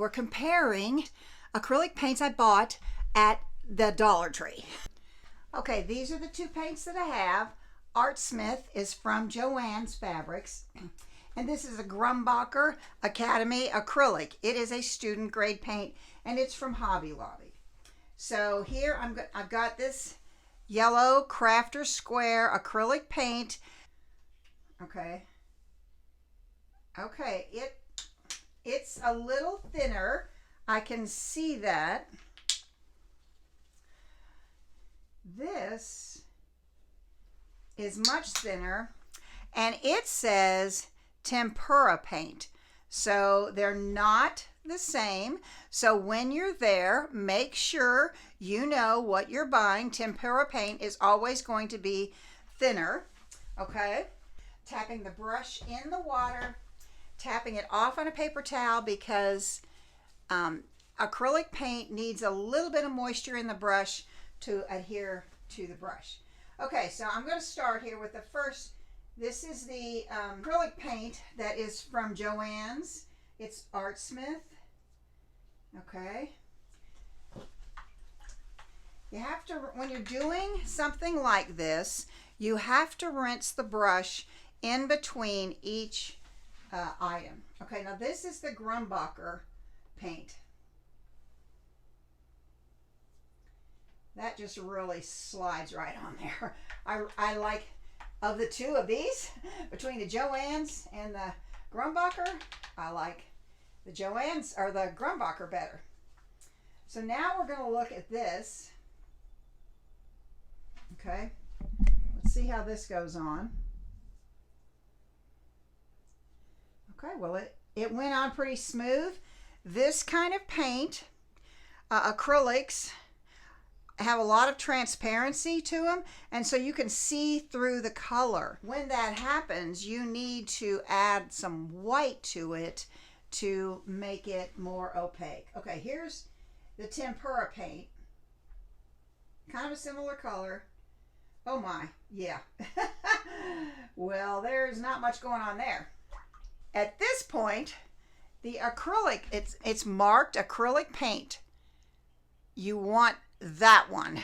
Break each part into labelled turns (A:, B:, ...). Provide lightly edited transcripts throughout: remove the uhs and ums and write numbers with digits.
A: we're comparing acrylic paints I bought at the Dollar Tree. Okay, these are the two paints that I have. Art Smith is from Joann's Fabrics. And this is a Grumbacher Academy acrylic. It is a student grade paint and it's from Hobby Lobby. So here I've got this yellow Crafter Square acrylic paint. Okay, it's a little thinner. I can see that. This is much thinner and it says tempera paint. So they're not the same. So when you're there, make sure you know what you're buying. Tempera paint is always going to be thinner. Okay, tapping the brush in the water, tapping it off on a paper towel because acrylic paint needs a little bit of moisture in the brush to adhere to the brush. Okay, so I'm going to start here with the first. This is the acrylic paint that is from Joann's. It's Art Smith. Okay. You have to, when you're doing something like this, you have to rinse the brush in between each item. Okay, now this is the Grumbacher paint. That just really slides right on there. I like, of the two of these, between the Joann's and the Grumbacher, I like the Joann's or the Grumbacher better. So now we're going to look at this. Okay, let's see how this goes on. Okay, well it went on pretty smooth. This kind of paint, acrylics, have a lot of transparency to them, and so you can see through the color. When that happens, you need to add some white to it to make it more opaque. Okay, here's the tempera paint. Kind of a similar color. Oh my, yeah. Well, there's not much going on there. At this point, the acrylic, it's marked acrylic paint. You want that one.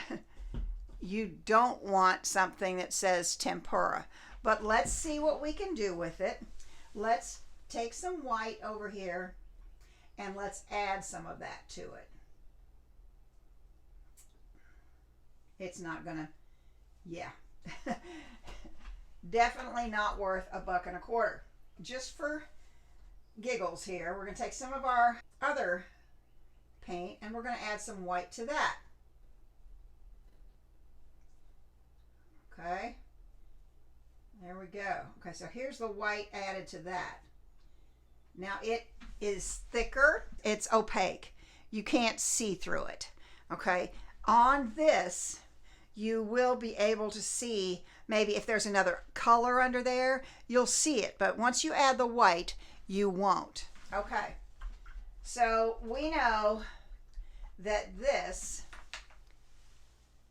A: You don't want something that says tempera. But let's see what we can do with it. Let's take some white over here and let's add some of that to it. It's not gonna, yeah. Definitely not worth $1.25. Just for giggles here, we're gonna take some of our other paint and we're gonna add some white to that. Okay, there we go. Okay, so here's the white added to that. Now it is thicker, it's opaque. You can't see through it. Okay, on this, you will be able to see maybe if there's another color under there, you'll see it. But once you add the white, you won't. Okay, so we know that this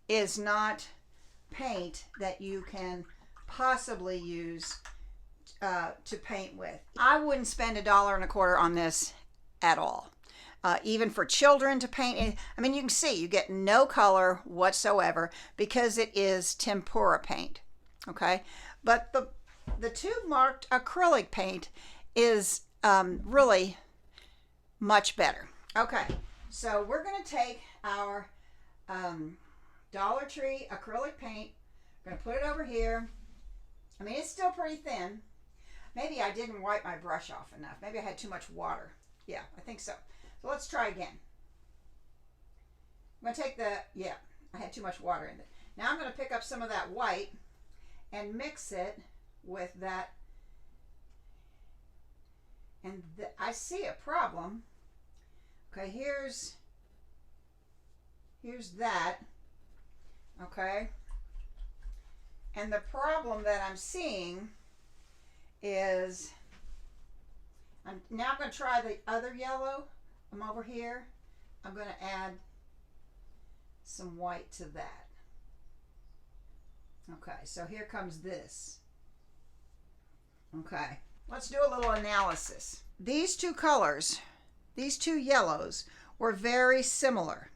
A: is not paint that you can possibly use to paint with. I wouldn't spend $1.25 on this at all. Even for children to paint. I mean, you can see you get no color whatsoever because it is tempera paint. Okay, but the tube marked acrylic paint is really much better. Okay, so we're going to take our Dollar Tree acrylic paint. I'm going to put it over here. I mean, it's still pretty thin. Maybe I didn't wipe my brush off enough. Maybe I had too much water. Yeah, I think so. So let's try again. I'm going to take I had too much water in it. Now I'm going to pick up some of that white and mix it with that. And I see a problem. Okay, here's that. Okay, and the problem that I'm seeing is I'm going to try the other yellow. I'm over here. I'm going to add some white to that. Okay, so here comes this. Okay, let's do a little analysis. These two colors these two yellows were very similar.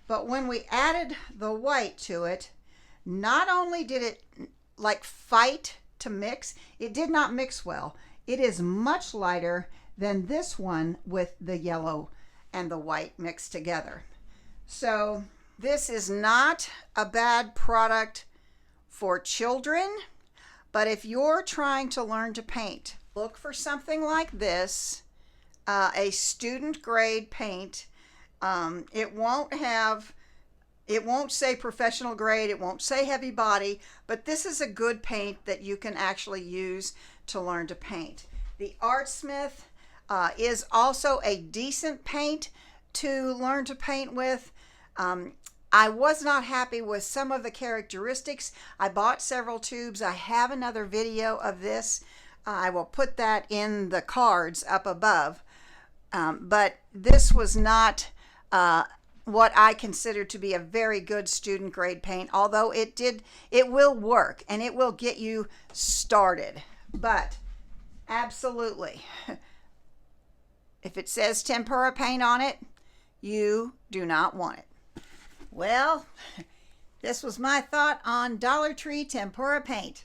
A: But when we added the white to it, not only did it like fight to mix, it did not mix well. It is much lighter than this one with the yellow and the white mixed together. So this is not a bad product for children, but if you're trying to learn to paint, look for something like this, a student grade paint. It won't say professional grade, it won't say heavy body, but this is a good paint that you can actually use to learn to paint. The Artsmith is also a decent paint to learn to paint with. I was not happy with some of the characteristics. I bought several tubes. I have another video of this. I will put that in the cards up above. But this was not what I consider to be a very good student grade paint, although it will work and it will get you started. But absolutely, if it says tempera paint on it, you do not want it. Well, this was my thought on Dollar Tree tempera paint.